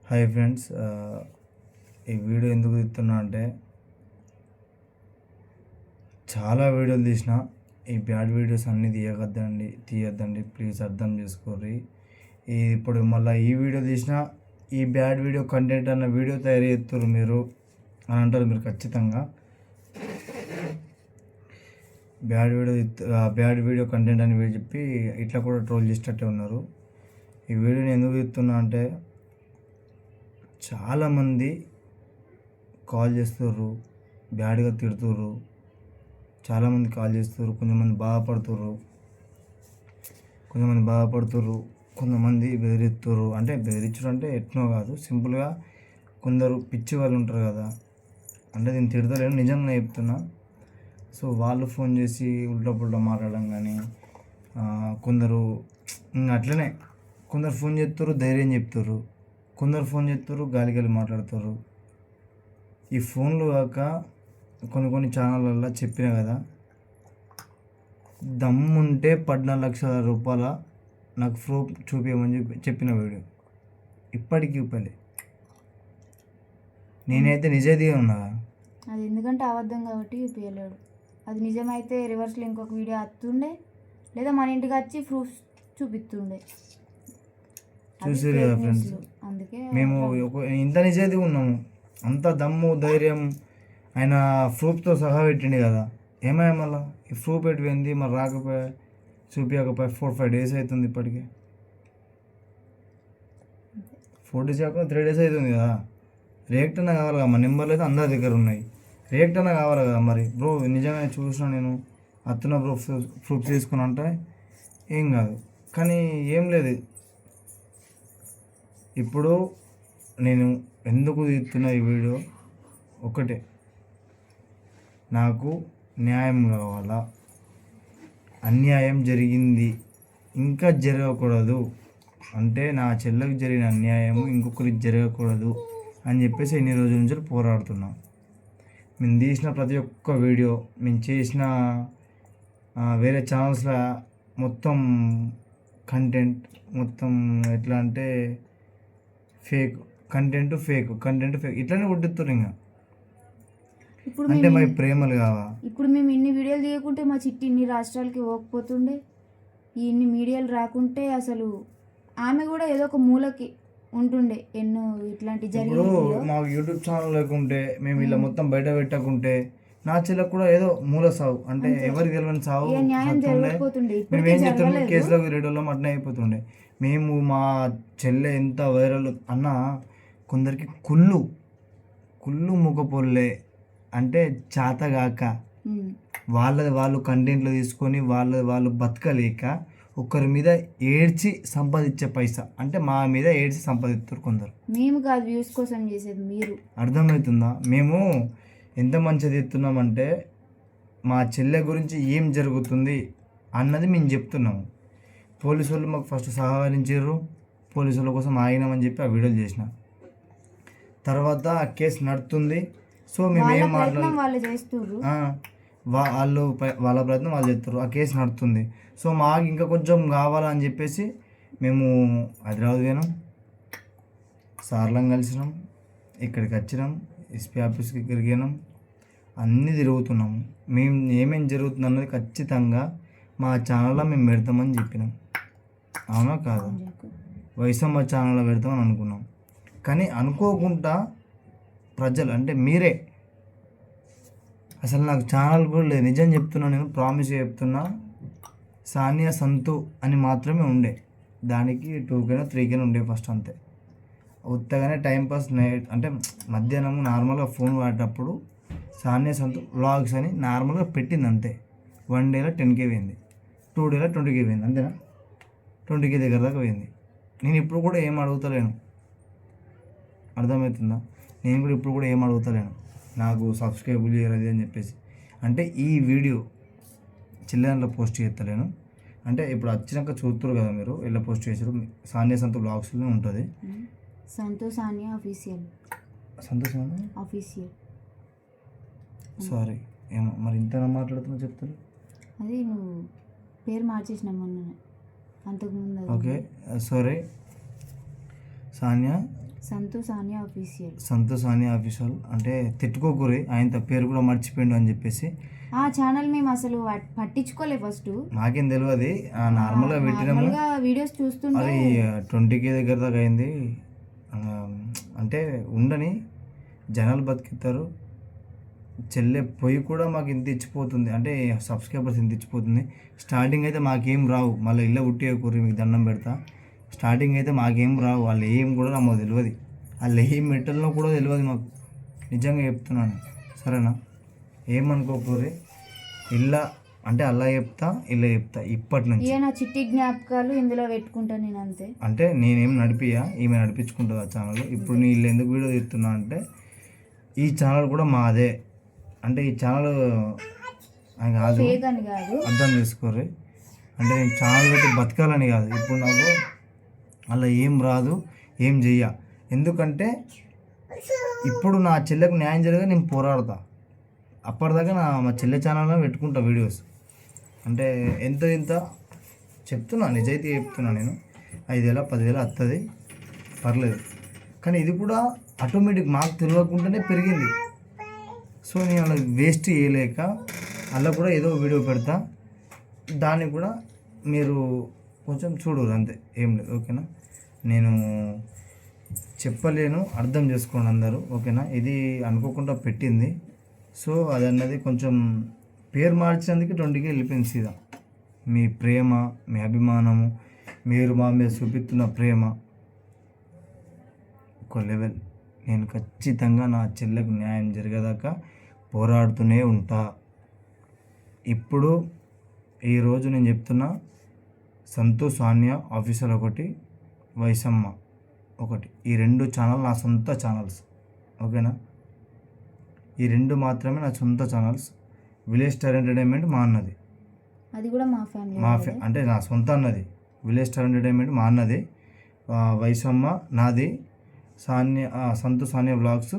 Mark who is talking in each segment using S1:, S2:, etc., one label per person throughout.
S1: Hi friends, ఈ video ఎందుకు తీస్తున్నా అంటే చాలా వీడియోలు తీసిన ఈ బ్యాడ్ వీడియోస్ అన్నీ తీయొద్దండి ప్లీజ్ అర్థం చేసుకోర్రి. ఇప్పుడు మళ్ళీ ఈ వీడియో తీసిన ఈ బ్యాడ్ వీడియో కంటెంట్ అన్న వీడియో తయారు చేస్తారు మీరు అని అంటారు. మీరు ఖచ్చితంగా బ్యాడ్ వీడియో కంటెంట్ అని చెప్పి ఇట్లా కూడా ట్రోల్ చేసేటట్టే ఉన్నారు. ఈ వీడియోని ఎందుకు తీస్తున్నా అంటే చాలామంది కాల్ చేస్తుర్రు, బ్యాడ్గా తిడుతుర్రు, చాలామంది కాల్ చేస్తుర్రు, కొంతమంది బాధపడుతుర్రు, కొంతమంది బెదిరిస్తుర్రు. అంటే బెదిరించడం అంటే ఎట్నో కాదు, సింపుల్గా కొందరు పిచ్చి వాళ్ళు ఉంటారు కదా, అంటే నేను తిడతలేను, నిజంగా చెప్తున్నా. సో వాళ్ళు ఫోన్ చేసి ఉల్టా మాట్లాడడం కానీ, కొందరు అట్లనే కొందరు ఫోన్ చేస్తారు ధైర్యం చెప్తారు, కొందరు ఫోన్ చేస్తారు గాలి మాట్లాడతారు. ఈ ఫోన్లు కాక కొన్ని ఛానళ్ళల్లో చెప్పిన కదా, దమ్ముంటే 14 లక్షల రూపాయల నాకు ప్రూఫ్ చూపించమని చెప్పిన వీడియో ఇప్పటికీ ఇవ్వలే. నేనైతే నిజాయితీగా ఉన్నా.
S2: అది ఎందుకంటే అబద్ధం కాబట్టి చూపించలేడు. అది నిజమైతే రివర్స్లో ఇంకొక వీడియో వస్తుండే, లేదా మన ఇంటికి వచ్చి ప్రూఫ్ చూపిస్తుండే.
S1: చూసారు కదా ఫ్రెండ్స్, మేము ఇంత నిజాయితీగా ఉన్నాము, అంత దమ్ము ధైర్యం ఆయన ప్రూఫ్తో సహా పెట్టిండు కదా. ఏమయ్యా మళ్ళీ ఈ ప్రూఫ్ పెట్టిపోయింది, మరి రాకపోయా చూపించకపోయా 4-5 days అవుతుంది. ఇప్పటికే 4 days కాకుండా 3 days అవుతుంది కదా. రియాక్ట్ అన్నా కావాలి కదా, మా నెంబర్లు అయితే అందరి దగ్గర ఉన్నాయి, రియాక్ట్ అన్నా కావాలి కదా. మరి బ్రో నిజంగా చూసిన నేను అత్తున్న ప్రూఫ్ తీసుకుని అంటే ఏం కాదు, కానీ ఏం లేదు. ఇప్పుడు నేను ఎందుకు తీస్తున్న ఈ వీడియో ఒకటే, నాకు న్యాయం కావాలా, అన్యాయం జరిగింది ఇంకా జరగకూడదు, అంటే నా చెల్లెకి జరిగిన అన్యాయం ఇంకొకరికి జరగకూడదు అని చెప్పేసి ఎన్ని రోజుల నుంచి పోరాడుతున్నాం. మేము తీసిన ప్రతి ఒక్క వీడియో, మేము చేసిన వేరే ఛానల్స్లో మొత్తం కంటెంట్ మొత్తం ఎట్లా అంటే ఫేక్ కంటెంట్ ఇట్లానే కొట్టుతున్నారు. ఇంకా
S2: ఇప్పుడు
S1: అంటే మరి ప్రేమలు కావా?
S2: ఇప్పుడు మేము ఇన్ని వీడియోలు తీయకుంటే మా చిట్టి ఇన్ని రాష్ట్రాలకి పోకపోతుండే, ఈ ఇన్ని మీడియాలు రాకుంటే అసలు ఆమె కూడా ఏదో ఒక మూలకి ఉంటుండే. ఎన్నో ఇట్లాంటి జరిగి
S1: మాకు యూట్యూబ్ ఛానల్ లేకుంటే, మేము ఇలా మొత్తం బయట పెట్టకుంటే నా చెల్లెకు కూడా ఏదో మూల సావు, అంటే ఎవరికి తెలియని సావు మేము ఏం చెప్తున్నాం, కేసులో రేడియోలో అట్నే అయిపోతుండే. మేము మా చెల్లె ఎంత వైరల్ అన్నా కొందరికి కుళ్ళు ముఖపొల్లే, అంటే చేతగాక వాళ్ళు కంటెంట్లు తీసుకొని వాళ్ళు బతకలేక ఒకరి మీద ఏడ్చి సంపాదించే పైసా, అంటే మా మీద ఏడ్చి సంపాదిస్తారు కొందరు.
S2: మేము కాదు వ్యూస్ కోసం చేసేది, మీరు.
S1: అర్థమవుతుందా? మేము ఎంత మంచిది ఎత్తున్నామంటే మా చెల్లె గురించి ఏం జరుగుతుంది అన్నది మేము చెప్తున్నాము. పోలీసు వాళ్ళు మాకు ఫస్ట్ సహకరించారు, పోలీసు వాళ్ళ కోసం ఆగినామని చెప్పి ఆ వీడియోలు చేసిన తర్వాత ఆ కేసు నడుతుంది. సో మేము ఏం మాట్లాడాలి, వాళ్ళ ప్రయత్నం వాళ్ళు చేస్తారు, ఆ కేసు నడుతుంది. సో మాకు ఇంకా కొంచెం కావాలని చెప్పేసి మేము హైదరాబాద్ పోయినాం, సార్లం కలిసినాం, ఇక్కడికి వచ్చినాం, ఎస్పీ ఆఫీస్కి తిరిగినాం, అన్నీ తిరుగుతున్నాము. మేము ఏమేమి జరుగుతుంది అన్నది ఖచ్చితంగా మా ఛానల్లో మేము పెడతామని చెప్పినాం. అవునా కాదా? వైసమ్మ ఛానల్లో పెడతామని అనుకున్నాం, కానీ అనుకోకుండా ప్రజలు అంటే మీరే, అసలు నాకు ఛానల్ కూడా లేదు, నిజం చెప్తున్నా, నేను ప్రామిస్ చెప్తున్నా, సానియా సంతు అని మాత్రమే ఉండే, దానికి 2K 3K ఉండే ఫస్ట్, అంతే. ఉత్తగానే టైంపాస్ నైట్ అంటే మధ్యాహ్నం నార్మల్గా ఫోన్ వాడేటప్పుడు సానియా సంతు వ్లాగ్స్ అని నార్మల్గా పెట్టింది, అంతే. 1 day 10K పోయింది, 2 days 20K పోయింది, అంతేనా? 20K దగ్గర దాకా పోయింది. నేను ఇప్పుడు కూడా ఏం అడుగుతలేను, అర్థమవుతుందా? నేను కూడా ఇప్పుడు కూడా ఏం అడుగుతలేను, నాకు సబ్స్క్రైబ్ చేయలేదు అని చెప్పేసి. అంటే ఈ వీడియో చిల్లరలో పోస్ట్ చేస్తలేను, అంటే ఇప్పుడు వచ్చినాక చూస్తారు కదా మీరు, ఎలా పోస్ట్ చేసారు. సానియా సంతు బ్లాగ్స్లోనే ఉంటుంది,
S2: సానియా ఆఫీషియల్.
S1: సారీ ఏమో మరి ఇంత మాట్లాడుతున్నా చెప్తారు,
S2: అది నువ్వు పేరు మార్చేసిన మొన్న, అంతకుముందు.
S1: Okay sorry. Sania
S2: Sania official.
S1: Sania official అంటే తిట్టుకోకూరి, ఆయన పేరు కూడా మర్చిపోయిండు అని చెప్పేసి
S2: ఆ ఛానల్ మేము అసలు పట్టించుకోలే ఫస్ట్.
S1: నాకేం తెలియదు, నార్మల్గా పెట్టినాము.
S2: వీడియోస్ చూస్తుంటే
S1: అది 20K దగ్గర దాకా అయింది. అంటే ఉండని జనాలు బతికిస్తారు. చెల్లె పొయ్యి కూడా మాకు ఇంత ఇచ్చిపోతుంది, అంటే సబ్స్క్రైబర్స్ ఇంత ఇచ్చిపోతుంది. స్టార్టింగ్ అయితే మాకేం రావు, మళ్ళీ ఇళ్ళ ఉట్టి మీకు దండం పెడతా. స్టార్టింగ్ అయితే మాకేం రావు, వాళ్ళు ఏం కూడా మాకు తెలియదు, వాళ్ళు ఏం మెట్టల్లో కూడా తెలియదు మాకు. నిజంగా చెప్తున్నాను, సరేనా? ఏమనుకోకూరి. ఇలా అంటే అలా చెప్తా, ఇలా చెప్తా ఇప్పటి నుంచి.
S2: నా చిట్టి జ్ఞాపకాలు ఇందులో పెట్టుకుంటాను నేను, అంతే.
S1: అంటే నేనేం నడిపియా, ఈమె నడిపించుకుంటుంది ఆ ఛానల్. ఇప్పుడు నీ ఇల్లు ఎందుకు వీడియో తీస్తున్నా అంటే ఈ ఛానల్ కూడా మాదే, అంటే ఈ ఛానల్ కాదు, అర్థం చేసుకోరు. అంటే నేను ఛానల్ పెట్టి బతకాలని కాదు, ఇప్పుడు నాకు అలా ఏం రాదు, ఏం చెయ్య. ఎందుకంటే ఇప్పుడు నా చెల్లెకు న్యాయం జరిగే నేను పోరాడతా. అప్పటిదాకా మా చెల్లె ఛానల్లో పెట్టుకుంటా వీడియోస్. అంటే ఎంత చెప్తున్నా, నిజాయితీ చెప్తున్నా నేను. 5,000 10,000 వస్తుంది, పర్లేదు. కానీ ఇది కూడా ఆటోమేటిక్ మాకు తెలియకుండానే పెరిగింది. సో నేను అలా వేస్ట్ చేయలేక అలా కూడా ఏదో వీడియో పెడతా, దాన్ని కూడా మీరు కొంచెం చూడరు, అంతే, ఏం లేదు, ఓకేనా? నేను చెప్పలేను, అర్థం చేసుకోండి అందరూ, ఓకేనా? ఇది అనుకోకుండా పెట్టింది. సో అది అన్నది కొంచెం పేరు మార్చినందుకు 20K వెళ్ళిపోయింది సీదా. మీ ప్రేమ, మీ అభిమానము, మీరు మా మీద చూపిస్తున్న ప్రేమ ఒక లెవెల్. నేను ఖచ్చితంగా నా చెల్లెకు న్యాయం జరిగేదాకా పోరాడుతూనే ఉంటా. ఇప్పుడు ఈరోజు నేను చెప్తున్నా, సానియా ఆఫీసర్ ఒకటి, వైసమ్మ ఒకటి, ఈ 2 ఛానల్ నా సొంత ఛానల్స్, ఓకేనా? ఈ 2 మాత్రమే నా సొంత ఛానల్స్. విలేజ్ స్టార్ ఎంటర్టైన్మెంట్ మా అన్నది,
S2: అది కూడా మా ఫ్యామిలీ,
S1: అంటే నా సొంత అన్నది. విలేజ్ స్టార్ ఎంటర్టైన్మెంట్ మా అన్నది, వైసమ్మ నాది, సానియా వ్లాగ్స్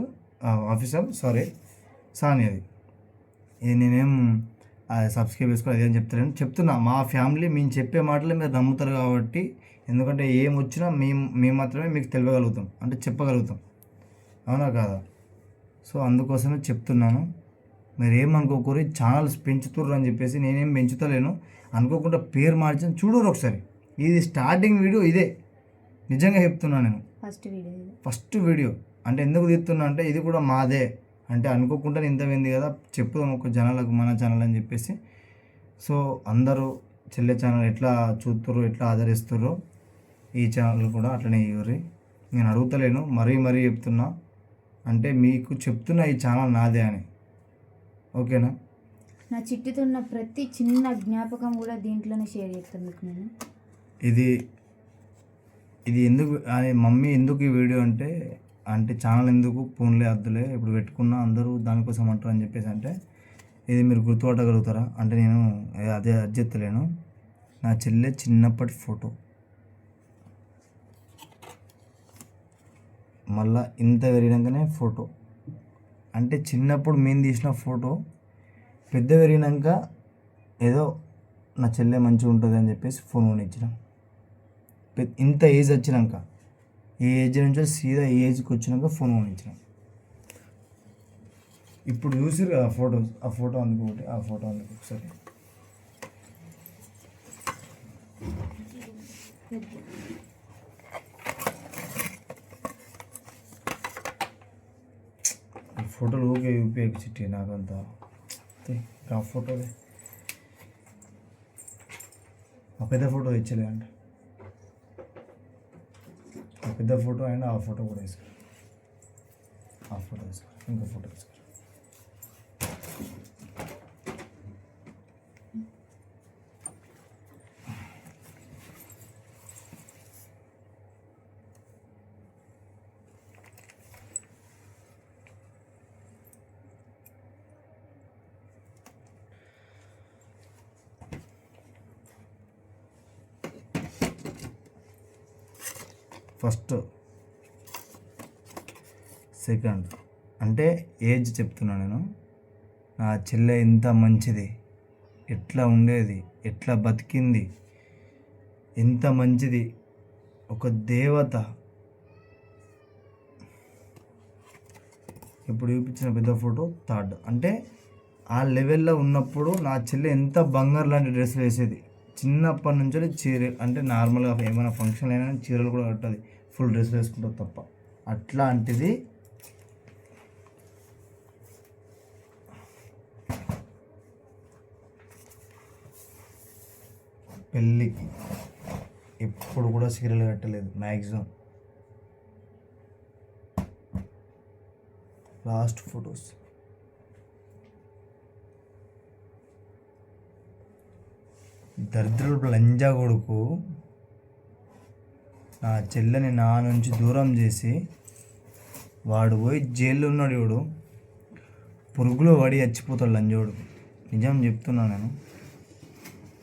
S1: ఆఫీసర్, సానియాది. ఇది నేనేం సబ్స్క్రైబ్ చేసుకోవాలి అదేం చెప్తున్నా. మా ఫ్యామిలీ మేము చెప్పే మాటలు మీరు నమ్ముతారు కాబట్టి, ఎందుకంటే ఏం వచ్చినా మేము మాత్రమే మీకు తెలియగలుగుతాం, అంటే చెప్పగలుగుతాం, అవునా కాదా? సో అందుకోసమే చెప్తున్నాను. మీరు ఏమనుకోకూరి, ఛానల్స్ పెంచుతుర్రు అని చెప్పేసి నేనేం పెంచుతలేను. అనుకోకుండా పేరు మార్చాను, చూడరు ఒకసారి. ఇది స్టార్టింగ్ వీడియో ఇదే, నిజంగా చెప్తున్నాను నేను. ఫస్ట్ వీడియో అంటే ఎందుకు తీస్తున్నా అంటే ఇది కూడా మాదే, అంటే అనుకోకుండా ఇంత పోయింది కదా, చెప్పుదాం ఒక జనాలకు మన ఛానల్ అని చెప్పేసి. సో అందరూ చెల్లె ఛానల్ ఎట్లా చూస్తుర్రో, ఎట్లా ఆదరిస్తుర్రో ఈ ఛానల్ కూడా అట్లనే ఇవ్వరు. నేను అడుగుతలేను, మరీ చెప్తున్నా, అంటే మీకు చెప్తున్నా ఈ ఛానల్ నాదే అని, ఓకేనా?
S2: నా చిట్టితో ఉన్న ప్రతి చిన్న జ్ఞాపకం కూడా దీంట్లోనే షేర్ చేస్తాను మీకు నేను. ఇది ఎందుకు మమ్మీ ఎందుకు ఈ వీడియో అంటే ఛానల్ ఎందుకు, ఫోన్లే అద్దులే ఇప్పుడు పెట్టుకున్నా, అందరూ దానికోసం అంటారు అని చెప్పేసి. అంటే ఇది మీరు గుర్తుపట్టగలుగుతారా అంటే నేను అదే అర్జెత్తలేను. నా చెల్లె చిన్నప్పటి ఫోటో, మళ్ళా ఇంత పెరిగినాకనే ఫోటో. అంటే చిన్నప్పుడు మేము తీసిన ఫోటో, పెద్ద పెరిగినాక ఏదో నా చెల్లె మంచిగా ఉంటుంది అని చెప్పేసి ఫోన్ కొనిచ్చినాం. ఇంత ఏజ్ వచ్చినాక, ఈ ఏజ్ నుంచి సీదా ఈ ఏజ్కి వచ్చినాక ఫోన్ కొనిచ్చినాం. ఇప్పుడు చూసిరు కదా ఫోటోస్, ఆ ఫోటో అందుకు ఒకటి, ఆ ఫోటో అందుకు ఒకసారి. ఫోటోలు ఓకే యూపీఐకి చిట్టి నాకంతా ఆ ఫోటోలే, ఆ పెద్ద ఫోటో ఇచ్చలే అంటే ఆ పెద్ద ఫోటో అండ్ ఆ ఫోటో కూడా వేసుకో, ఆ ఫోటో వేసుకో, ఇంకో ఫోటో వేసుకో. ఫస్ట్ సెకండ్ అంటే ఏజ్ చెప్తున్నా నేను. నా చెల్లె ఎంత మంచిది, ఎట్లా ఉండేది, ఎట్లా బతికింది, ఎంత మంచిది, ఒక దేవత. ఇప్పుడు చూపించిన పెద్ద ఫోటో థర్డ్. అంటే ఆ లెవెల్లో ఉన్నప్పుడు నా చెల్లి ఎంత బంగారు లాంటి డ్రెస్సులు వేసేది. చిన్నప్పటి నుంచి చీర అంటే నార్మల్గా ఏమైనా ఫంక్షన్ అయినా చీరలు కూడా కట్టది, ఫుల్ డ్రెస్సులు వేసుకుంటుంది తప్ప. అట్లాంటిది పెళ్ళికి ఎప్పుడు కూడా చీరలు కట్టలేదు మ్యాక్సిమం. లాస్ట్ ఫొటోస్ దరిద్రుడు లంజా కొడుకు నా చెల్లెని నా నుంచి దూరం చేసి వాడు పోయి జైల్లో ఉన్నాడు. వాడు పురుగులో పడి చచ్చిపోతాడు లంజోడు. నిజం చెప్తున్నా నేను.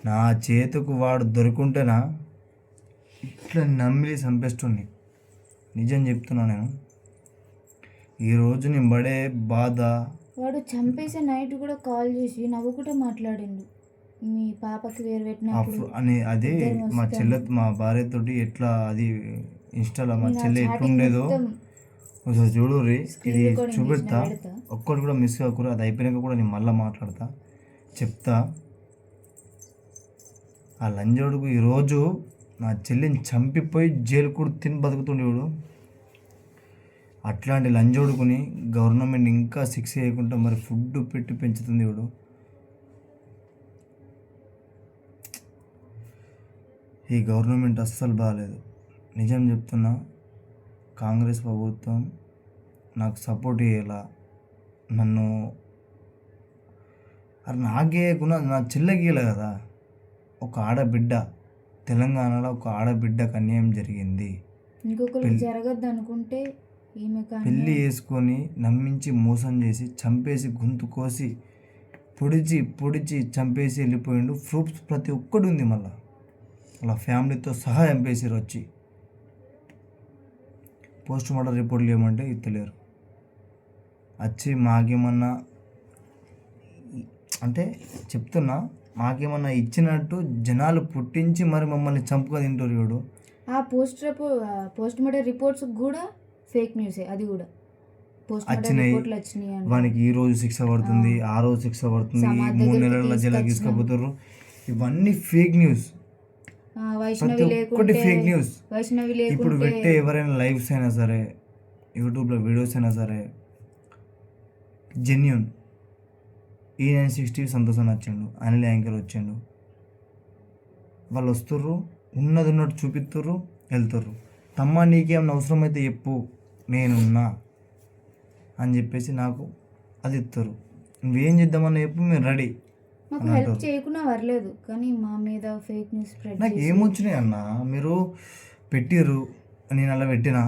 S2: నా చేతుకు వాడు దొరుకుంటేనా ఇట్లా నమ్మిలి చంపేస్తుండే. నిజం చెప్తున్నా నేను. ఈరోజు నేను పడే బాధ.
S3: వాడు చంపేసే నైట్ కూడా కాల్ చేసి నవ్వుకుంటే మాట్లాడిండు, మీ పాపకి వేరు పెట్టినప్పుడు
S2: అని. అది మా చెల్లె మా భార్యతోటి ఎట్లా అది ఇన్స్టాలో మా చెల్లె ఎట్లుండేదో ఒకసారి చూడుర్రి. ఇది చూపెడతా, ఒక్కటి కూడా మిస్ కాకూడదు. అది అయిపోయాక కూడా నేను మళ్ళీ మాట్లాడతా, చెప్తా. ఆ లంజోడుకు ఈరోజు నా చెల్లిని చంపిపోయి జైలు కూడా తిని బతుకుతుండేవాడు. అట్లాంటి లంజోడుకుని గవర్నమెంట్ ఇంకా శిక్ష చేయకుండా మరి ఫుడ్ పెట్టి పెంచుతుంది వాడు. ఈ గవర్నమెంట్ అస్సలు బాగాలేదు. నిజం చెప్తున్నా. కాంగ్రెస్ ప్రభుత్వం నాకు సపోర్ట్ చేయాలా, నన్ను అది నాకే నా చెల్లెకి ఇయ్యలే కదా. ఒక ఆడబిడ్డ, తెలంగాణలో ఒక ఆడబిడ్డకు అన్యాయం జరిగింది.
S3: ఇంకొకరికి జరగద్దు అనుకుంటే
S2: పెళ్ళి చేసుకొని నమ్మించి మోసం చేసి చంపేసి గొంతు కోసి పొడిచి చంపేసి వెళ్ళిపోయిండు. ప్రూఫ్స్ ప్రతి ఒక్కటి ఉంది. మళ్ళీ అలా ఫ్యామిలీతో సహా చంపేసారు. వచ్చి పోస్ట్ మార్టం రిపోర్ట్లు ఏమంటే ఇస్తలేరు. వచ్చి మాకేమన్నా అంటే చెప్తున్నా, మాకేమన్నా ఇచ్చినట్టు జనాలు పుట్టించి మరి మమ్మల్ని చంపుగా తింటారు. వీడు
S3: ఆ పోస్ట్ మార్టం రిపోర్ట్స్ కూడా ఫేక్ న్యూసే. అది కూడా
S2: వచ్చినాయి. వానికి ఈ రోజు శిక్ష పడుతుంది, ఆ రోజు శిక్ష పడుతుంది, 3 నెలల జైలుకి తీసుకుపోతారు. ఇవన్నీ ఫేక్ న్యూస్. ప్రతి ఒక్కటి ఫేక్ న్యూస్. ఇప్పుడు పెట్టే ఎవరైనా లైవ్స్ అయినా సరే, యూట్యూబ్లో వీడియోస్ అయినా సరే జెన్యూన్. E960 సంతోషం వచ్చిండు, అనిల్ యాంకర్ వచ్చిండు. వాళ్ళు వస్తుర్రు, ఉన్నది ఉన్నట్టు చూపిస్తుర్రు, వెళ్తుర్రు. తమ్మ నీకేమన్నా అవసరమైతే చెప్పు, నేనున్నా అని చెప్పేసి నాకు అది ఇస్తారు. నువ్వేం చేద్దామని చెప్పు, మేము రెడీ.
S3: మాకు హెల్ప్ చేయకుండా పర్లేదు, కానీ మా మీద ఫేక్ న్యూస్ స్ప్రెడ్
S2: నాకు ఏమొచ్చినాయి అన్న, మీరు పెట్టిర్రు, నేను అలా పెట్టినా,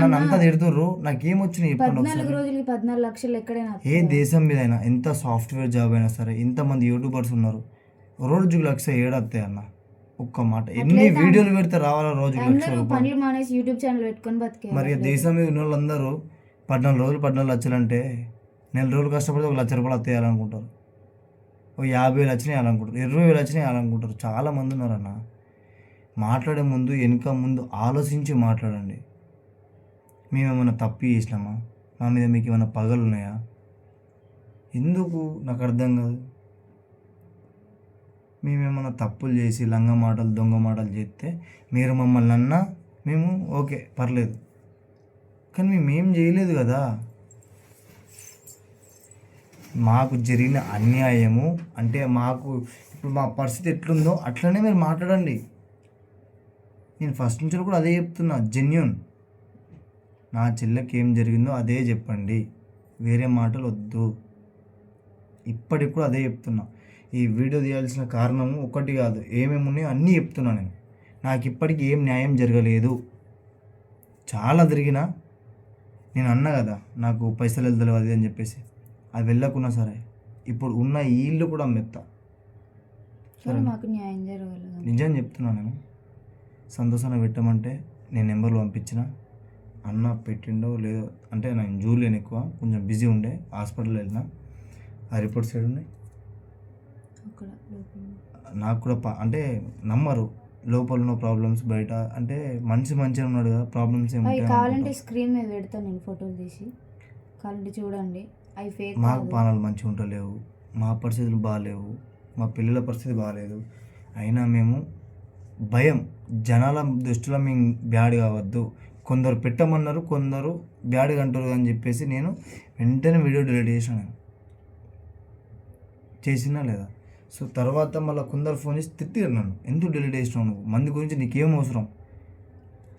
S2: నన్ను అంతా తిడుతుర్రు, నాకేమొచ్చినాయి?
S3: 14 రోజులకి 14 లక్షలు ఎక్కడైనా.
S2: ఏ దేశం మీద అయినా, ఎంత సాఫ్ట్వేర్ జాబ్ అయినా సరే, ఇంతమంది యూట్యూబర్స్ ఉన్నారు, రోజుకి 1,00,000 ఏడొస్తాయి అన్న. ఒక్క మాట, ఎన్ని వీడియోలు పెడితే రావాలా రోజుకి 1,00,000
S3: పనులు మానేసి యూట్యూబ్ ఛానల్ పెట్టుకొని బతికే.
S2: మరి దేశం మీద ఉన్న వాళ్ళందరూ 14 రోజులు 14 లక్షలు అంటే, నెల రోజులు కష్టపడితే 1,00,000 రూపాయలు వస్తాయాలనుకుంటారు, 50,000 వచ్చినాయి అలానుకుంటారు, 20,000 వచ్చినాయి అలానుకుంటారు. చాలామంది ఉన్నారన్న. మాట్లాడే ముందు వెనుక ముందు ఆలోచించి మాట్లాడండి. మేమేమైనా తప్పు చేసినామా? మా మీద మీకు ఏమైనా పగలు ఉన్నాయా? ఎందుకు నాకు అర్థం కాదు. మేమేమైనా తప్పులు చేసి లంగ మాటలు దొంగ మాటలు చేస్తే మీరు మమ్మల్ని అన్నా మేము ఓకే పర్లేదు, కానీ మేమేం చేయలేదు కదా. మాకు జరిగిన అన్యాయము అంటే, మాకు ఇప్పుడు మా పరిస్థితి ఎట్లుందో అట్లనే మీరు మాట్లాడండి. నేను ఫస్ట్ నుంచి కూడా అదే చెప్తున్నా, జెన్యూన్. నా చెల్లెకి ఏం జరిగిందో అదే చెప్పండి, వేరే మాటలు వద్దు. ఇప్పటికి కూడా అదే చెప్తున్నా. ఈ వీడియో తీయాల్సిన కారణం ఒకటి కాదు, ఏమేమి ఉన్నాయో అన్నీ చెప్తున్నా నేను. నాకు ఇప్పటికీ ఏం న్యాయం జరగలేదు, చాలా జరిగినా. నేను అన్నా కదా నాకు పైసలు వెళ్తలేవు అది అని చెప్పేసి, అది వెళ్ళకున్నా సరే ఇప్పుడు ఉన్న ఈ ఇల్లు కూడా మెత్తా.
S3: సరే మాకు న్యాయం జరగాలి.
S2: నిజం చెప్తున్నా నేను. సంతోషాన్ని పెట్టమంటే నేను నెంబర్లు పంపించిన, అన్న పెట్టిండో లేదో అంటే నేను చూడలేను, ఎక్కువ కొంచెం బిజీ ఉండే, హాస్పిటల్ వెళ్ళినా. ఆ రిపోర్ట్స్ ఏడు ఉన్నాయి నాకు కూడా అంటే నమ్మరు, లోపల ఉన్న ప్రాబ్లమ్స్ బయట. అంటే మనిషి మంచిగా ఉన్నాడు కదా, ప్రాబ్లమ్స్ ఏముంటాయి
S3: కావాలంటే స్క్రీన్ మీద పెడతాను నేను ఫోటోలు తీసి. కావాలంటే చూడండి, అవి ఫేక్
S2: మాకు పానాలు మంచిగా ఉండలేవు, మా పరిస్థితులు బాగాలేవు, మా పిల్లల పరిస్థితి బాగాలేదు. అయినా మేము భయం, జనాల దృష్టిలో మేము బ్యాడ్ కావద్దు, కొందరు పెట్టమన్నారు కొందరు బ్యాడ్గా అంటారు అని చెప్పేసి నేను వెంటనే వీడియో డిలీట్ చేసినా లేదా. సో తర్వాత మళ్ళీ కొందరు ఫోన్ చేసి తిట్టారు నన్ను, ఎందుకు డిలీట్ చేసినావు నువ్వు, మంది గురించి నీకేం అవసరం,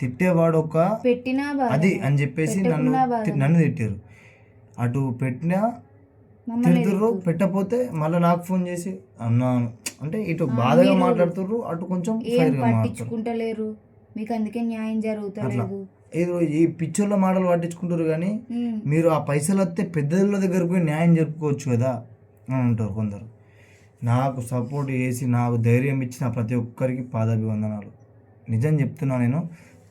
S2: తిట్టేవాడు ఒక
S3: పెట్టినా
S2: అది అని చెప్పేసి నన్ను తిట్టారు. అటు పెట్టినా తిడుతుర్రు, పెట్టకపోతే మళ్ళీ నాకు ఫోన్ చేసి అన్నాను అంటే ఇటు బాధగా మాట్లాడుతుర్రు, అటు కొంచెం ఫైర్గా
S3: పట్టించుకుంటలేరు, మీకు అందుకే న్యాయం జరుగుతలేదు.
S2: ఏదో ఈ పిక్చర్లో మాటలు పట్టించుకుంటారు కానీ మీరు ఆ పైసలు వస్తే పెద్దల దగ్గరకు పోయి న్యాయం జరుపుకోవచ్చు కదా అని అంటారు కొందరు. నాకు సపోర్ట్ చేసి నాకు ధైర్యం ఇచ్చిన ప్రతి ఒక్కరికి పాదాభివందనాలు. నిజం చెప్తున్నా, నేను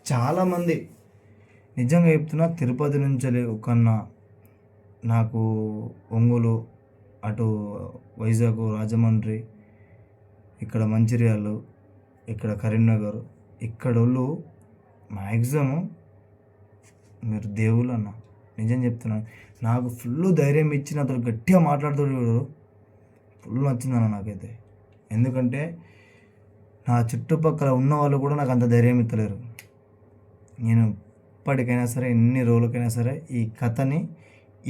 S2: చాలామంది నిజంగా చెప్తున్నా, తిరుపతి నుంచి ఒకన్నా నాకు ఒంగోలు, అటు వైజాగ్, రాజమండ్రి, ఇక్కడ మంచిర్యాల, ఇక్కడ కరీంనగర్, ఇక్కడ వాళ్ళు మ్యాక్సిమం మీరు దేవుళ్ళు అన్న. నిజం చెప్తున్నాను, నాకు ఫుల్ ధైర్యం ఇచ్చి నాతో గట్టిగా మాట్లాడుతాడు, ఫుల్ నచ్చిందన్న నాకైతే. ఎందుకంటే నా చుట్టుపక్కల ఉన్న వాళ్ళు కూడా నాకు అంత ధైర్యం ఇస్తలేరు. నేను ఇప్పటికైనా సరే, ఎన్ని రోజులకైనా సరే ఈ కథని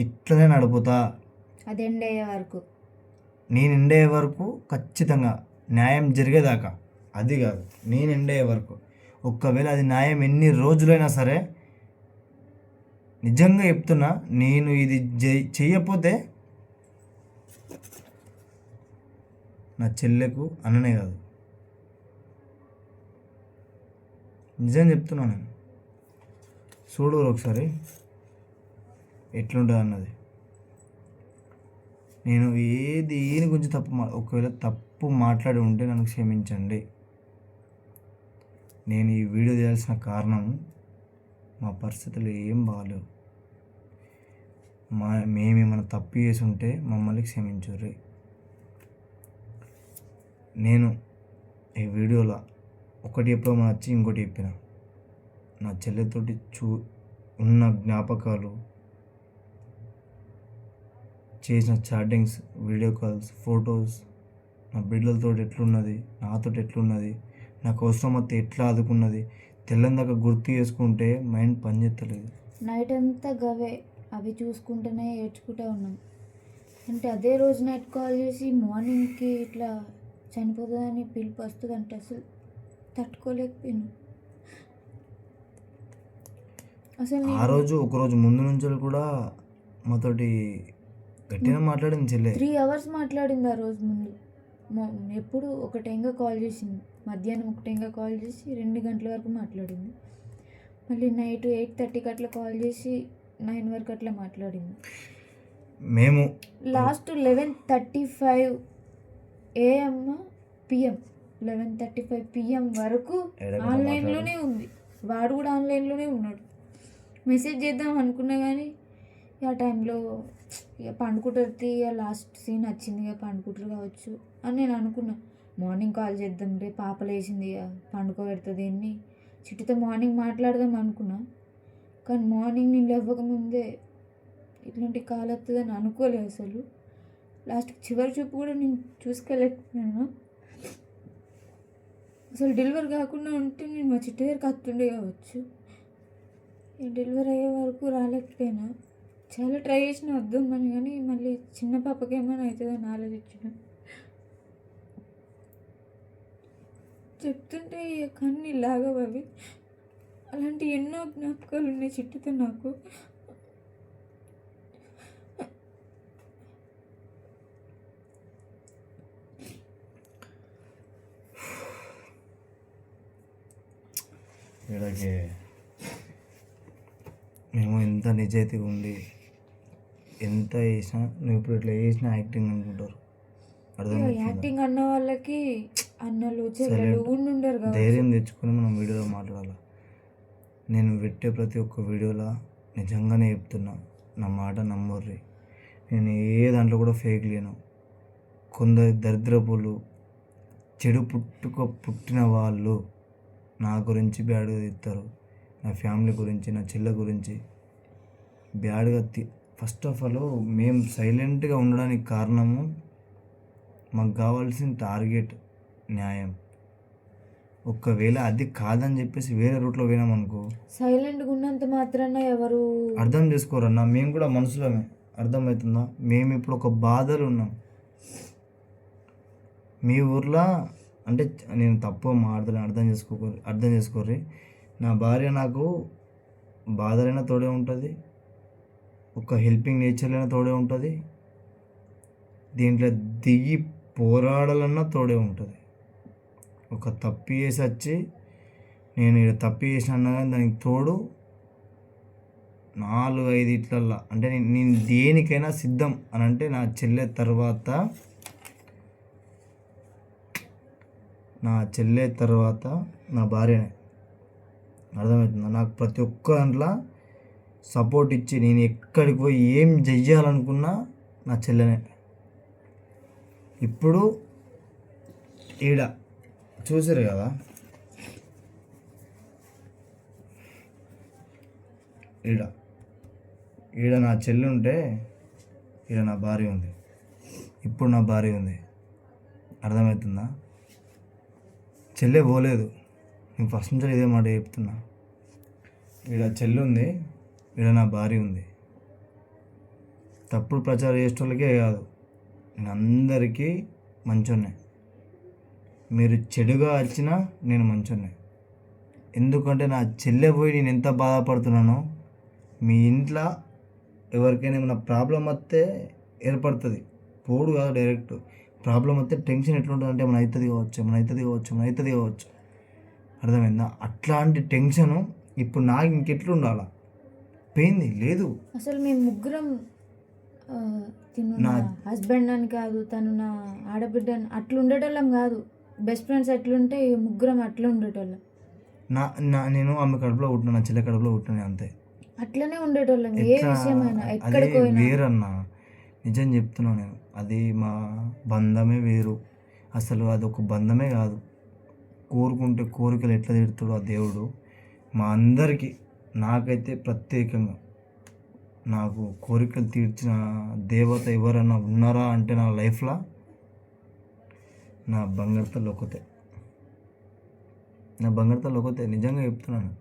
S2: ఇట్లనే నడుపుతా,
S3: అది ఎండ్ అయ్యే వరకు,
S2: నేను ఎండ్ అయ్యే వరకు ఖచ్చితంగా న్యాయం జరిగేదాకా. అది కాదు, నేను ఎండ్ అయ్యే వరకు. ఒక్కవేళ అది న్యాయం ఎన్ని రోజులైనా సరే, నిజంగా చెప్తున్నా, నేను ఇది చెయ్యకపోతే నా చెల్లెకు అన్ననే కాదు, నిజం చెప్తున్నా. నేను చూడు ఒకసారి ఎట్లుంటుంది అన్నది. నేను దేని గురించి ఒకవేళ తప్పు మాట్లాడి ఉంటే నన్ను క్షమించండి. నేను ఈ వీడియో చేయాల్సిన కారణం, మా పరిస్థితులు ఏం బాగాలేవు, మేమేమైనా తప్పు చేసి ఉంటే మమ్మల్ని క్షమించుర్రి. నేను ఈ వీడియోలో ఒకటి చెప్పమని వచ్చి ఇంకోటి చెప్పిన, నా చెల్లెతోటి ఉన్న జ్ఞాపకాలు, చేసిన చాటింగ్స్, వీడియో కాల్స్, ఫొటోస్, నా బిడ్డలతో ఎట్లున్నది, నాతో ఎట్లున్నది, నాకు అవసరం వస్తే ఎట్లా ఆదుకున్నది, తెల్లందాక గుర్తు చేసుకుంటే మైండ్ పనిచేస్తలేదు.
S3: నైట్ అంతా గవే అవి చూసుకుంటూనే ఏడ్చుకుంటూ ఉన్నాం. అంటే అదే రోజు నైట్ కాల్ చేసి మార్నింగ్కి ఇట్లా చనిపోతుందని పిలుపు వస్తుందంటే అసలు తట్టుకోలేకపోయాను. అసలు
S2: ఆ రోజు ఒకరోజు ముందు నుంచి కూడా మాతోటి గట్టిగా మాట్లాడింది చెల్లె.
S3: 3 hours మాట్లాడింది ఆ రోజు ముందు. ఎప్పుడు ఒక టైంగా కాల్ చేసింది, మధ్యాహ్నం ఒక టైంగా కాల్ చేసి 2 గంటల వరకు మాట్లాడింది. మళ్ళీ నైట్ 8:30కి అట్లా కాల్ చేసి 9 వరకు అట్లా మాట్లాడింది.
S2: మేము
S3: లాస్ట్ 11:35 AM PM 11:35 PM వరకు ఆన్లైన్లోనే ఉంది. వాడు కూడా ఆన్లైన్లోనే ఉన్నాడు. మెసేజ్ చేద్దాం అనుకున్నా కానీ ఆ టైంలో ఇక పండుకుంటుంది, ఇక లాస్ట్ సీన్ వచ్చింది, ఇక పండుకుంటారు కావచ్చు అని నేను అనుకున్నా. మార్నింగ్ కాల్ చేద్దాం, రే పాప లేచింది, ఇక పండుకోబెడుతుంది ఎన్ని చిట్టుతో మార్నింగ్ మాట్లాడదాం అనుకున్నా. కానీ మార్నింగ్ నేను లేవకముందే ఇట్లాంటి కాల్ వస్తుందని అనుకోలేదు అసలు. లాస్ట్ చివరి చూపు కూడా నేను చూసుకోలేకపోయాను. అసలు డెలివరీ కాకుండా ఉంటే నేను మా చిట్టు దగ్గరికి వస్తుండే కావచ్చు. డెలివరీ అయ్యే వరకు రాలేకపోయినా. చాలా ట్రై చేసిన వద్దామని, కానీ మళ్ళీ చిన్న పాపకి ఏమైనా అవుతుందని ఆలోచించిన. చెప్తుంటే కన్నీ లాగవు అవి. అలాంటి ఎన్నో జ్ఞాపకాలు ఉన్నాయి చిట్టుతో నాకు.
S2: ఇలాగే మేము ఎంత నిజాయితీగా ఉండి ఎంత చేసినా, నువ్వు ఇప్పుడు ఇట్లా చేసిన యాక్టింగ్ అనుకుంటారు.
S3: యాక్టింగ్ అన్న వాళ్ళకి అన్నలు చెల్లెలు ఉండరు కదా.
S2: ధైర్యం తెచ్చుకొని మనం వీడియోలో మాట్లాడాలి. నేను పెట్టే ప్రతి ఒక్క వీడియోలో నిజంగానే చెప్తున్నా, నా మాట నమ్మర్రి. నేను ఏ దాంట్లో కూడా ఫేక్ లేను. కొందరు దరిద్రపులు, చెడు పుట్టిన వాళ్ళు నా గురించి బ్యాడ్గా తీస్తారు, నా ఫ్యామిలీ గురించి, నా చెల్లె గురించి బ్యాడ్గా ఫస్ట్ ఆఫ్ ఆల్ మేము సైలెంట్గా ఉండడానికి కారణము మాకు కావాల్సిన టార్గెట్ న్యాయం. ఒకవేళ అది కాదని చెప్పేసి వేరే రూట్లో పోయినామనుకో
S3: సైలెంట్గా ఉన్నంత మాత్రాన ఎవరు
S2: అర్థం చేసుకోరన్నా. మేము కూడా మనుషులమే, అర్థమవుతుందా? మేము ఇప్పుడు ఒక బాధలు ఉన్నాం. మీ ఊర్లో అంటే నేను తప్పు మాట్లాడని అర్థం చేసుకోర్రి. నా భార్య నాకు బాధలైనా తోడే ఉంటుంది, ఒక హెల్పింగ్ నేచర్లైనా తోడే ఉంటుంది, దీంట్లో దిగి పోరాడాలన్నా తోడే ఉంటుంది. ఒక తప్పు చేసి వచ్చి నేను ఇక్కడ తప్పు చేసిన అన్నా కానీ దానికి తోడు 4-5 ఇట్లల్లా అంటే నేను దేనికైనా సిద్ధం అని అంటే నా చెల్లె తర్వాత నా భార్యనే. అర్థమవుతుందా? నాకు ప్రతి ఒక్క దాంట్లో సపోర్ట్ ఇచ్చి నేను ఎక్కడికి పోయి ఏం చెయ్యాలనుకున్నా నా చెల్లెనే. ఇప్పుడు ఈడ చూసారు కదా, ఈడ నా చెల్లి ఉంటే ఈడ నా భార్య ఉంది. ఇప్పుడు నా భార్య ఉంది. అర్థమవుతుందా? చెల్లె పోలేదు. నేను ఫస్ట్ నుంచి ఇదే మాట చెప్తున్నా. ఈడ చెల్లి ఉంది, ఈడ నా భార్య ఉంది. తప్పుడు ప్రచారం చేసేటోళ్ళకే కాదు, నేను అందరికీ మంచోన్నే. మీరు చెడుగా వచ్చినా నేను మంచోన్నే. ఎందుకంటే నా చెల్లె పోయి నేను ఎంత బాధపడుతున్నానో, మీ ఇంట్లో ఎవరికైనా ఏమైనా ప్రాబ్లం వస్తే ఏర్పడుతుంది. పోడు కాదు, డైరెక్ట్ ప్రాబ్లం వస్తే టెన్షన్ ఎట్లుంటుంది అంటే మన అవుతుంది కావచ్చు. అర్థమైందా? అట్లాంటి టెన్షను ఇప్పుడు నాకు ఇంకెట్లు ఉండాలా? పోయింది లేదు.
S3: అసలు మేము ముగ్గురం తిను నా హస్బెండ్ అని కాదు, తను నా ఆడబిడ్డ అని అట్లా ఉండేటోళ్ళం కాదు. బెస్ట్ ఫ్రెండ్స్ ఎట్లుంటే ముగ్గురం అట్లా ఉండేటోళ్ళం.
S2: నేను ఆమె కడుపులో పుట్టిన, నా చెల్లె కడుపులో పుట్టిన, అంతే.
S3: అట్లనే ఉండేటోళ్ళం. ఏ విషయమైనా ఎక్కడికి పోయినా
S2: వేరన్నా, నిజం చెప్తున్నా నేను. అది మా బంధమే వేరు. అసలు అది ఒక బంధమే కాదు. కోరుకుంటే కోరికలు ఎట్లా తీరుతాడో ఆ దేవుడు మా అందరికీ, నాకైతే ప్రత్యేకంగా నాకు కోరికలు తీర్చిన దేవత ఎవరన్నా ఉన్నారా అంటే నా లైఫ్లో నా బంగారు ఒకతే. నిజంగా చెప్తున్నాను.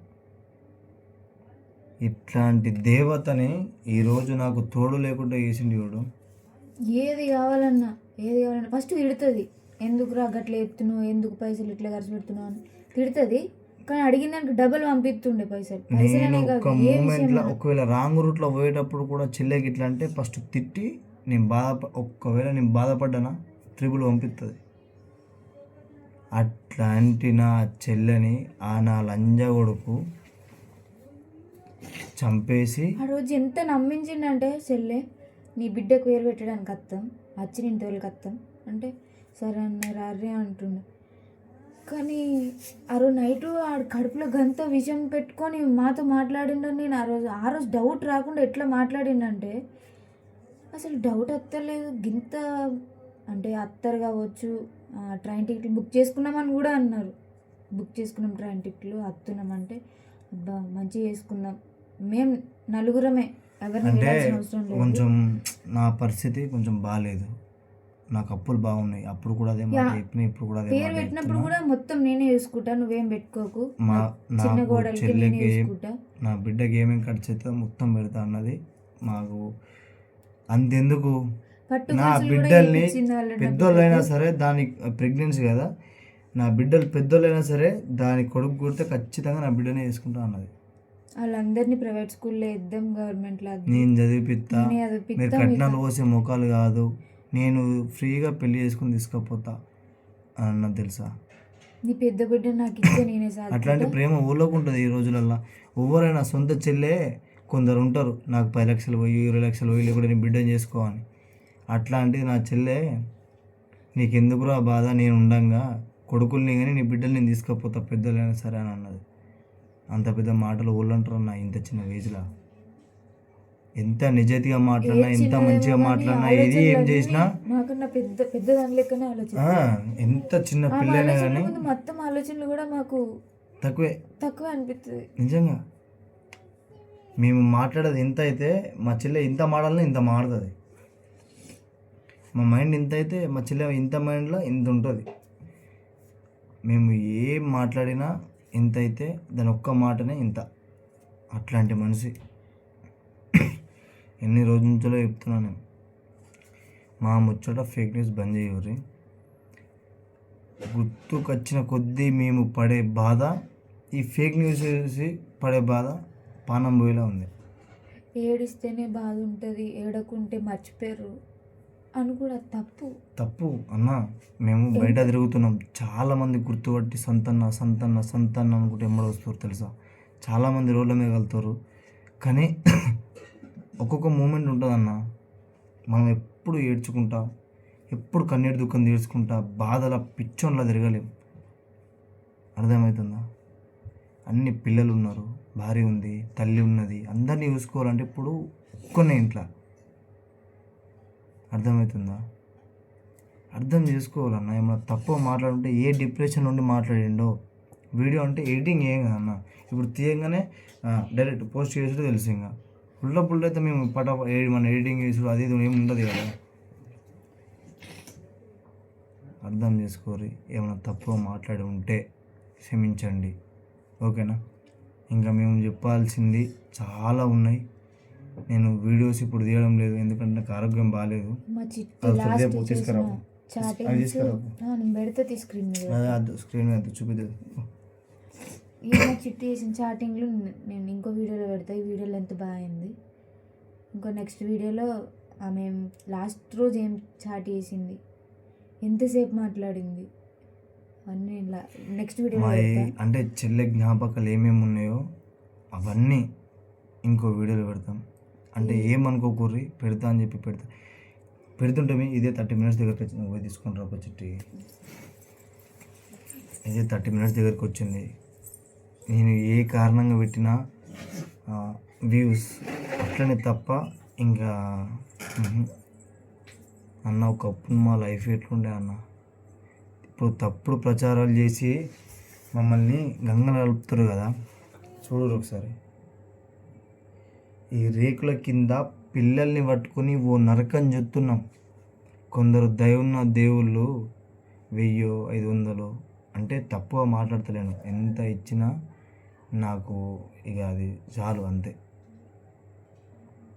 S2: ఇట్లాంటి దేవతని ఈరోజు నాకు తోడు లేకుండా చేసింది చూడు.
S3: ఏది కావాలన్నా ఫస్ట్ తిడుతుంది. ఎందుకు రా గట్ల చెప్తున్నావు, ఎందుకు పైసలు ఇట్లా ఖర్చు పెడుతున్నావు అని తిడుతుంది. కానీ అడిగిన దానికి డబల్ పంపిస్తుండే పైసలు.
S2: నేను ఒక మూమెంట్లో ఒకవేళ రాంగ్ రూట్లో పోయేటప్పుడు కూడా చెల్లెకి ఇట్లా అంటే ఫస్ట్ తిట్టి ఒకవేళ నేను బాధపడ్డానా ట్రిపుల్ పంపిస్తుంది. అట్లాంటి నా చెల్లెని నా లంజ కొడుకు చంపేసి
S3: ఆ రోజు ఎంత నమ్మించిండంటే, చెల్లె నీ బిడ్డకు పేరు పెట్టడానికి అత్తం వచ్చి నేను తోలికి అత్తం అంటే సరే అన్న రారే అంటుండే. కానీ ఆ రోజు నైట్ ఆడు కడుపులో గంత విషయం పెట్టుకొని మాతో మాట్లాడిండని నేను ఆ రోజు డౌట్ రాకుండా ఎట్లా మాట్లాడిండంటే అసలు డౌట్ వస్తలేదు. గింత అంటే అత్తరు కావచ్చు, ట్రైన్ టికెట్లు బుక్ చేసుకున్నామని కూడా అన్నారు. బుక్ చేసుకున్నాం ట్రైన్ టికెట్లు, వస్తున్నామంటే అబ్బా మంచిగా చేసుకుందాం, మేము నలుగురమే, ఎవరిని వెళ్ళాల్సిన అవసరం లేదు.
S2: కొంచెం నా పరిస్థితి కొంచెం బాగాలేదు, నాకు అప్పులు బాగున్నాయి. అప్పుడు కూడా అదే మాట చెప్పిన, ఇప్పుడు కూడా అదే
S3: పేరు పెట్టినప్పుడు కూడా మొత్తం నేనే చూసుకుంటా, నువ్వేం పెట్టుకోకు,
S2: మా
S3: చిన్న గోడలకి నేనే చూసుకుంటా,
S2: నా బిడ్డకి ఏమేమి ఖర్చు అవుతుందో మొత్తం పెడతా అన్నది. మాకు అంతెందుకు, నా బిడ్డల్ని పెద్దోళ్ళైనా సరే, దానికి ప్రెగ్నెన్సీ కదా, నా బిడ్డలు పెద్దోళ్ళైనా సరే దాని కొడుకు కుడితే ఖచ్చితంగా నా బిడ్డనే చేసుకుంటా అన్నది.
S3: వాళ్ళందరినీ ప్రైవేట్ స్కూల్లో ఇద్దాం, గవర్నమెంట్లో
S2: నేను చదివిపిస్తా, మీరు కట్నాలు పోసే ముఖాలు కాదు, నేను ఫ్రీగా పెళ్లి చేసుకుని తీసుకపోతా అన్నది తెలుసా.
S3: నీ పెద్ద బిడ్డ నాకు ఇస్తే నేనే సార్.
S2: అట్లాంటి ప్రేమ ఊళ్ళోకి ఉంటుంది ఈ రోజులల్లో. ఎవరైనా సొంత చెల్లె కొందరు ఉంటారు, నాకు 10 లక్షలు పోయి 20 లక్షలు పోయి లేకుండా నేను బిడ్డను చేసుకోవాలి. అట్లాంటిది నా చెల్లె, నీకెందుకురా బాధ, నేను ఉండంగా కొడుకుల్ని కానీ నీ బిడ్డలు నేను తీసుకపోతా పెద్దలైనా సరే అని అన్నది. అంత పెద్ద మాటలు ఊళ్ళు అంటారు నా ఇంత చిన్న ఏజ్లో. ఎంత నిజాయితీగా మాట్లాడినా, ఎంత మంచిగా మాట్లాడినా, ఏది ఏం చేసినా ఎంత చిన్న పిల్లైనా కానీ
S3: మొత్తం ఆలోచనలు కూడా మాకు
S2: తక్కువే
S3: అనిపిస్తుంది.
S2: నిజంగా మేము మాట్లాడేది ఇంత అయితే మా చెల్లె ఇంత మాడాలని ఇంత మాడుతుంది. మా మైండ్ ఇంత అయితే మా చెల్లె ఇంత మైండ్లో ఇంత ఉంటుంది. మేము ఏం మాట్లాడినా ఇంత అయితే దాని ఒక్క మాటనే ఇంత. అట్లాంటి మనిషి. ఎన్ని రోజుల నుంచో చెప్తున్నాను నేను. మా ముచ్చట ఫేక్ న్యూస్ బంద్ చేయరు. గుర్తుకొచ్చిన కొద్దీ మేము పడే బాధ, ఈ ఫేక్ న్యూస్ చూసి పడే బాధ పానం పోయేలా ఉంది.
S3: ఏడిస్తేనే బాధ ఉంటుంది, ఏడకుంటే మర్చిపోయారు అని కూడా తప్పు
S2: అన్న. మేము బయట తిరుగుతున్నాం, చాలామంది గుర్తుపట్టి సంతన్న సంతన్న సంతన్న అనుకుంటే ఎమ్మడ వస్తారు తెలుసా. చాలామంది రోడ్ల మీద వెళ్తారు. కానీ ఒక్కొక్క మూమెంట్ ఉంటుందన్న. మనం ఎప్పుడు ఏడ్చుకుంటా, ఎప్పుడు కన్నీటి దుఃఖం తీర్చుకుంటా, బాధల పిచ్చోన్లా తిరగలేం. అర్థమవుతుందా? అన్ని పిల్లలు ఉన్నారు, భార్య ఉంది, తల్లి ఉన్నది, అందరినీ చూసుకోవాలంటే ఇప్పుడు ఒక్కనే ఇంట్లో. అర్థమవుతుందా? అర్థం చేసుకోవాలన్న. ఏమన్నా తప్పు మాట్లాడుంటే ఏ డిప్రెషన్ నుండి మాట్లాడిండో. వీడియో అంటే ఎడిటింగ్ ఏం కదన్న. ఇప్పుడు తీయంగానే డైరెక్ట్ పోస్ట్ చేసుడు తెలుసు. ఇంకా పుల్ల అయితే మేము మన ఎడిటింగ్ చేసుడు అది ఇది ఏమి ఉండదు కదా. అర్థం చేసుకోరి. ఏమైనా తప్పుగా మాట్లాడి ఉంటే క్షమించండి, ఓకేనా? ఇంకా మేము చెప్పాల్సింది చాలా ఉన్నాయి. నేను వీడియోస్ ఇప్పుడు తీయడం లేదు, ఎందుకంటే నాకు ఆరోగ్యం బాగాలేదు. తీసుకురావు స్క్రీన్ మీద చూపిద్దు.
S3: చిట్టి చేసిన చాటింగ్లో నేను ఇంకో వీడియోలో పెడతా. ఈ వీడియోలో ఎంత బాగుంది. ఇంకో నెక్స్ట్ వీడియోలో ఆమె లాస్ట్ రోజు ఏం చాట్ చేసింది, ఎంతసేపు మాట్లాడింది అవన్నీ నెక్స్ట్ వీడియోలో
S2: అంటే చెల్లె జ్ఞాపకాలు ఏమేమి ఉన్నాయో అవన్నీ ఇంకో వీడియోలో పెడతాం. అంటే ఏమనుకోకూర్రి, పెడతా అని చెప్పి పెడుతుంటే ఇదే 30 minutes దగ్గరికి వచ్చింది. పోయి తీసుకుంటారు ఒక చిట్టి. ఇదే 30 minutes దగ్గరికి వచ్చింది. నేను ఏ కారణంగా పెట్టినా వ్యూస్ అట్లనే తప్ప ఇంకా అన్న. ఒకప్పుడు మా లైఫ్ ఎట్లుండే అన్న. ఇప్పుడు తప్పుడు ప్రచారాలు చేసి మమ్మల్ని గంగలు కలుపుతారు కదా. చూడరు ఒకసారి. ఈ రేకుల కింద పిల్లల్ని పట్టుకొని ఓ నరకం చెప్తున్నాం. కొందరు దయున్న దేవుళ్ళు 1000 500 అంటే తప్పుగా మాట్లాడతలేను. ఎంత ఇచ్చినా నాకు ఇక అది చాలు అంతే.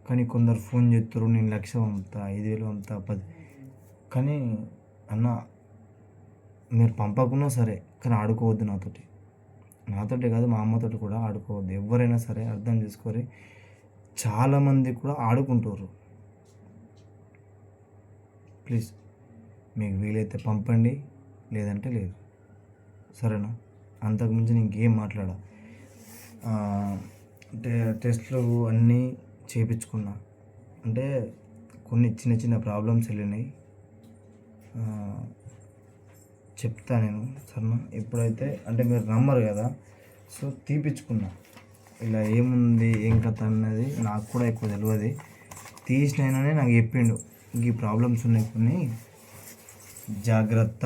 S2: కానీ కొందరు ఫోన్ చేస్తారు, నేను 1,00,000 పంపుతా, 5,000 పంపుతా, 10. కానీ అన్న మీరు పంపకున్నా సరే, కానీ ఆడుకోవద్దు నాతోటి కాదు, మా అమ్మతోటి కూడా ఆడుకోవద్దు. ఎవరైనా సరే అర్థం చేసుకోరి. చాలామంది కూడా ఆడుకుంటారు. ప్లీజ్ మీకు వీలైతే పంపండి, లేదంటే లేదు, సరేనా? అంతకుమించి ఇంకేం మాట్లాడా. అంటే టెస్ట్లు అన్నీ చేయించుకున్నా. అంటే కొన్ని చిన్న చిన్న ప్రాబ్లమ్స్ వెళ్ళినాయి, చెప్తా నేను, సరేనా? ఇప్పుడైతే అంటే మీరు నమ్మరు కదా, సో తీపిచ్చుకున్నా. ఇలా ఏముంది ఏం కథ అన్నది నాకు కూడా ఎక్కువ తెలియదు. తీసినైనానే నాకు చెప్పిండు, ఈ ప్రాబ్లమ్స్ ఉన్నాయి కొన్ని, జాగ్రత్త,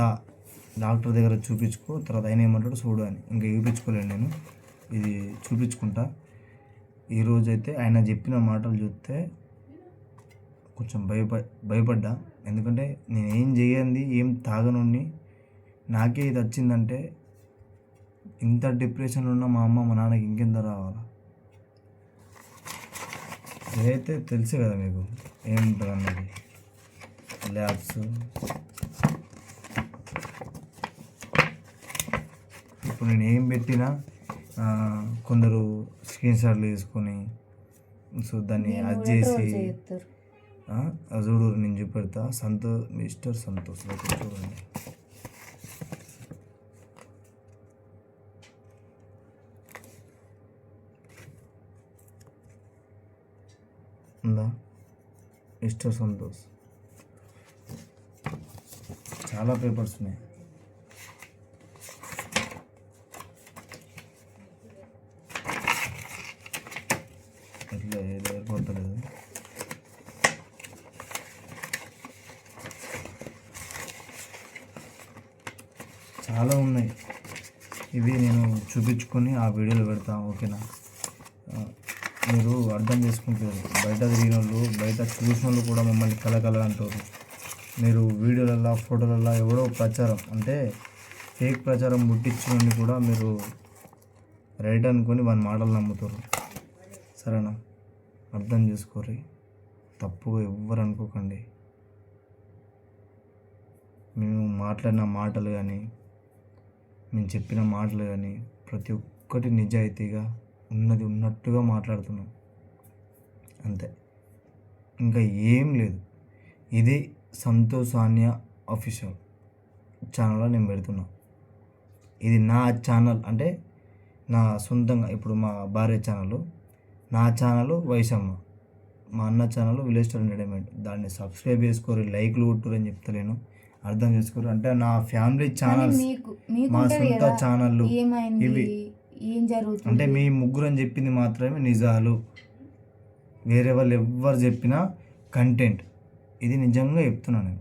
S2: డాక్టర్ దగ్గర చూపించుకో, తర్వాత ఆయన ఏమంటాడు చూడు అని. ఇంకా చూపించుకోలేను నేను, ఇది చూపించుకుంటా. ఈరోజైతే ఆయన చెప్పిన మాటలు చూస్తే కొంచెం భయపడ్డా. ఎందుకంటే నేను ఏం చేయండి, ఏం తాగనుండి నాకే ఇది వచ్చిందంటే ఇంత డిప్రెషన్లో ఉన్న మా అమ్మ మా నాన్నకి ఇంకెంత రావాలా? ఇదైతే తెలుసు కదా మీకు ఏముంటుంది అన్నది. ల్యాబ్స్ ఇప్పుడు నేను ఏం పెట్టినా కొందరు స్క్రీన్ షాట్లు తీసుకొని సో దాన్ని అది చేసి చూడు నేను చూపెడతా. మిస్టర్ సంతోష్ చూడండి. ఉందా మిస్టర్ సంతోష్? చాలా పేపర్స్ ఉన్నాయి. ఇట్లా ఏర్పడతలేదు. చాలా ఉన్నాయి. ఇవి నేను చూపించుకొని ఆ వీడియోలో పెడతాను, ఓకేనా?
S1: మీరు అర్థం చేసుకుంటారు. బయట తిరిగిన వాళ్ళు, బయట చూసిన వాళ్ళు కూడా మమ్మల్ని కలకల అంటారు. మీరు వీడియోలల్లో, ఫోటోలల్లో ఎవడో ప్రచారం అంటే ఫేక్ ప్రచారం పుట్టించుకొని కూడా మీరు రైట్ అనుకొని వాని మాటలు నమ్ముతారు. సరేనా? అర్థం చేసుకోరి, తప్పుగా ఎవ్వరు అనుకోకండి. మేము మాట్లాడిన మాటలు కానీ, మేము చెప్పిన మాటలు కానీ ప్రతి ఒక్కటి నిజాయితీగా ఉన్నది ఉన్నట్టుగా మాట్లాడుతున్నాం, అంతే, ఇంకా ఏం లేదు. ఇది సంతోష్ సానియా అఫీషియల్ ఛానల్లో నేను పెడుతున్నా. ఇది నా ఛానల్, అంటే నా సొంతంగా. ఇప్పుడు మా భార్య ఛానల్, నా ఛానల్ వైశమ్మ, మా అన్న ఛానల్ విలేజ్ స్టార్ ఎంటర్టైన్మెంట్. దాన్ని సబ్స్క్రైబ్ చేసుకోరు, లైక్లు కొట్టురు అని చెప్తలేను, అర్థం చేసుకోరు. అంటే నా ఫ్యామిలీ ఛానల్స్, మా సొంత ఛానళ్ళు ఇవి.
S3: ఏం జరుగుతుంది
S1: అంటే మీ ముగ్గురు అని చెప్పింది మాత్రమే నిజాలు, వేరే వాళ్ళు ఎవ్వరు చెప్పినా కంటెంట్. ఇది నిజంగా చెప్తున్నాను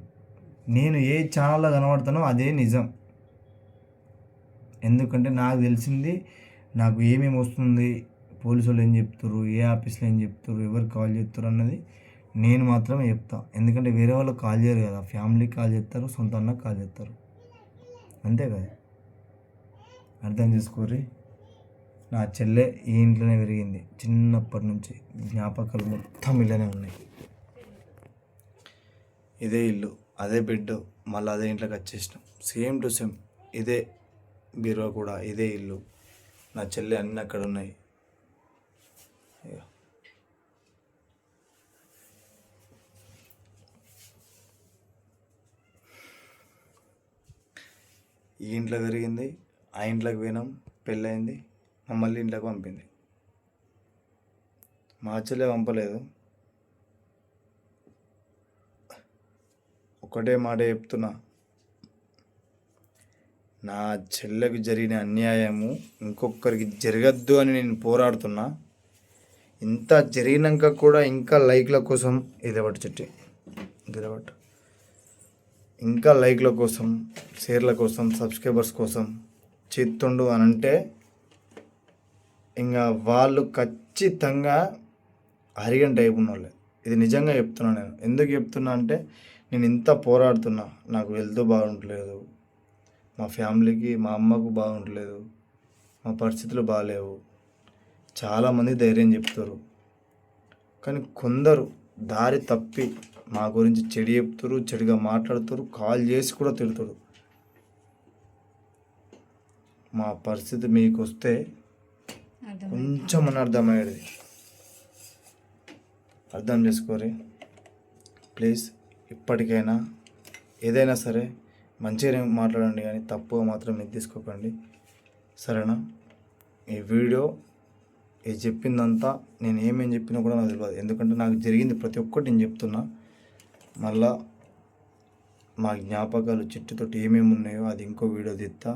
S1: నేను ఏ ఛానల్లో కనబడతానో అదే నిజం. ఎందుకంటే నాకు తెలిసింది, నాకు ఏమేమి వస్తుంది, పోలీసు వాళ్ళు ఏం చెప్తారు, ఏ ఆఫీస్లో ఏం చెప్తారు, ఎవరు కాల్ చేస్తారు అన్నది నేను మాత్రమే చెప్తా. ఎందుకంటే వేరే వాళ్ళు కాల్ చేయరు కదా, ఫ్యామిలీకి కాల్ చేస్తారు, సొంత అన్నకు కాల్ చేస్తారు, అంతే కదా. అర్థం చేసుకోరి. నా చెల్లె ఈ ఇంట్లోనే పెరిగింది, చిన్నప్పటి నుంచి జ్ఞాపకాలు మొత్తం ఇళ్ళనే ఉన్నాయి. ఇదే ఇల్లు, అదే బెడ్, మళ్ళీ అదే ఇంట్లోకి వచ్చేసినాం, సేమ్ టు సేమ్. ఇదే బీరువా కూడా, ఇదే ఇల్లు. నా చెల్లె అన్నీ అక్కడ ఉన్నాయి. ఈ ఇంట్లో పెరిగింది, ఆ ఇంట్లోకి పోయినాం, పెళ్ళయింది, మమ్మల్ని ఇంట్లోకి పంపింది. మా చెల్లె పంపలేదు. ఒకటే మాట చెప్తున్నా, నా చెల్లెకు జరిగిన అన్యాయము ఇంకొకరికి జరగద్దు అని నేను పోరాడుతున్నా. ఇంత జరిగినాక కూడా ఇంకా లైక్ల కోసం ఇదబట్టి చెట్టి ఇదబట్టు, ఇంకా లైక్ల కోసం, షేర్ల కోసం, సబ్స్క్రైబర్స్ కోసం చేస్తుండు అని అంటే ఇంకా వాళ్ళు ఖచ్చితంగా అరిగంట అయిపోయిన వాళ్ళే. ఇది నిజంగా చెప్తున్నా నేను. ఎందుకు చెప్తున్నా అంటే, నేను ఇంత పోరాడుతున్నా, నాకు హెల్త్ బాగుంటలేదు, మా ఫ్యామిలీకి, మా అమ్మకు బాగుంటలేదు, మా పరిస్థితులు బాగాలేవు, చాలామంది ధైర్యం చెప్తారు. కానీ కొందరు దారి తప్పి మా గురించి చెడు చెప్తారు, చెడుగా మాట్లాడుతారు, కాల్ చేసి కూడా తిడతారు. మా పరిస్థితి మీకు వస్తే కొంచెం అని అర్థమయ్యేది. అర్థం చేసుకోరి ప్లీజ్. ఇప్పటికైనా ఏదైనా సరే మంచిగానే మాట్లాడండి, కానీ తప్పుగా మాత్రం ఇది తీసుకోకండి, సరేనా? ఈ వీడియో ఇది చెప్పిందంతా నేను ఏమేమి చెప్పినా కూడా నాకు తెలియదు. ఎందుకంటే నాకు జరిగింది ప్రతి ఒక్కటి నేను చెప్తున్నా. మళ్ళా మా జ్ఞాపకాలు చిట్టుతోటి ఏమేమి ఉన్నాయో అది ఇంకో వీడియో తీస్తా.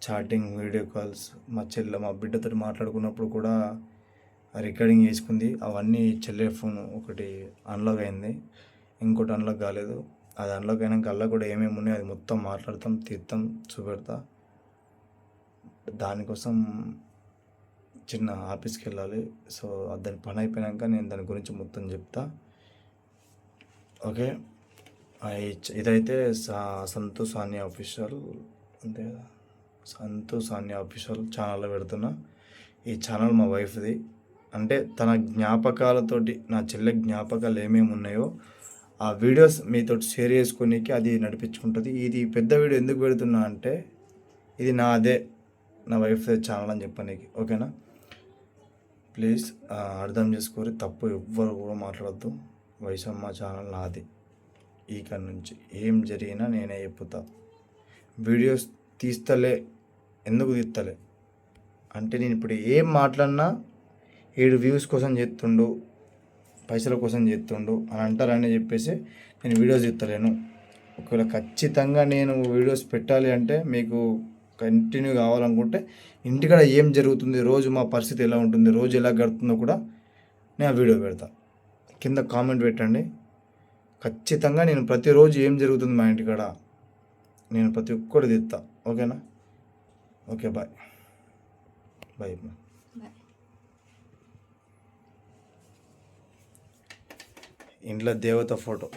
S1: చాటింగ్, వీడియో కాల్స్, మా చెల్లె మా బిడ్డతో మాట్లాడుకున్నప్పుడు కూడా రికార్డింగ్ చేసుకుంది. అవన్నీ చెల్లె ఫోన్ ఒకటి అన్లాక్ అయింది, ఇంకోటి అన్లాక్ కాలేదు. అది అన్లాక్ అయినాక అలా కూడా ఏమేమి ఉన్నాయో అది మొత్తం మాట్లాడతాం, తీర్థం, చూపెడతా. దానికోసం చిన్న ఆఫీస్కి వెళ్ళాలి. సో దాని పని అయిపోయాక నేను దాని గురించి మొత్తం చెప్తా, ఓకే? ఇదైతే సంతోష్ సానియా అఫీషియల్, అంతే కదా, సంతోష్ సానియా అఫీషియల్ ఛానల్లో పెడుతున్నా. ఈ ఛానల్ మా వైఫ్ది. అంటే తన జ్ఞాపకాలతోటి, నా చెల్లె జ్ఞాపకాలు ఏమేమి ఉన్నాయో ఆ వీడియోస్ మీతో షేర్ చేసుకోనికి అది నడిపించుకుంటుంది. ఇది పెద్ద వీడియో ఎందుకు పెడుతున్నా అంటే, ఇది నాదే, నా వైఫ్ ఛానల్ అని చెప్పనీకి, ఓకేనా? ప్లీజ్ అర్థం చేసుకోరి, తప్పు ఎవ్వరు కూడా మాట్లాడద్దు. వైశమ్మ ఛానల్ నాది. ఇక నుంచి ఏం జరిగినా నేనే చెప్పుతా. వీడియోస్ తీస్తలే, ఎందుకు తీస్తలే అంటే, నేను ఇప్పుడు ఏం మాట్లాడినా 7 వ్యూస్ కోసం చేస్తుండు, పైసల కోసం చేస్తుండు అని అంటారని చెప్పేసి నేను వీడియోస్ తీస్తలేను. ఒకవేళ ఖచ్చితంగా నేను వీడియోస్ పెట్టాలి అంటే, మీకు కంటిన్యూ కావాలనుకుంటే, ఇంటికాడ ఏం జరుగుతుంది, రోజు మా పరిస్థితి ఎలా ఉంటుంది, రోజు ఎలా గడుతుందో కూడా నేను ఆ వీడియో పెడతా. కింద కామెంట్ పెట్టండి. ఖచ్చితంగా నేను ప్రతిరోజు ఏం జరుగుతుంది మా ఇంటికాడ నేను ప్రతి ఒక్కటి తీస్తా, ఓకేనా? Okay, bye bye.
S2: ఇంట్లో దేవత ఫోటో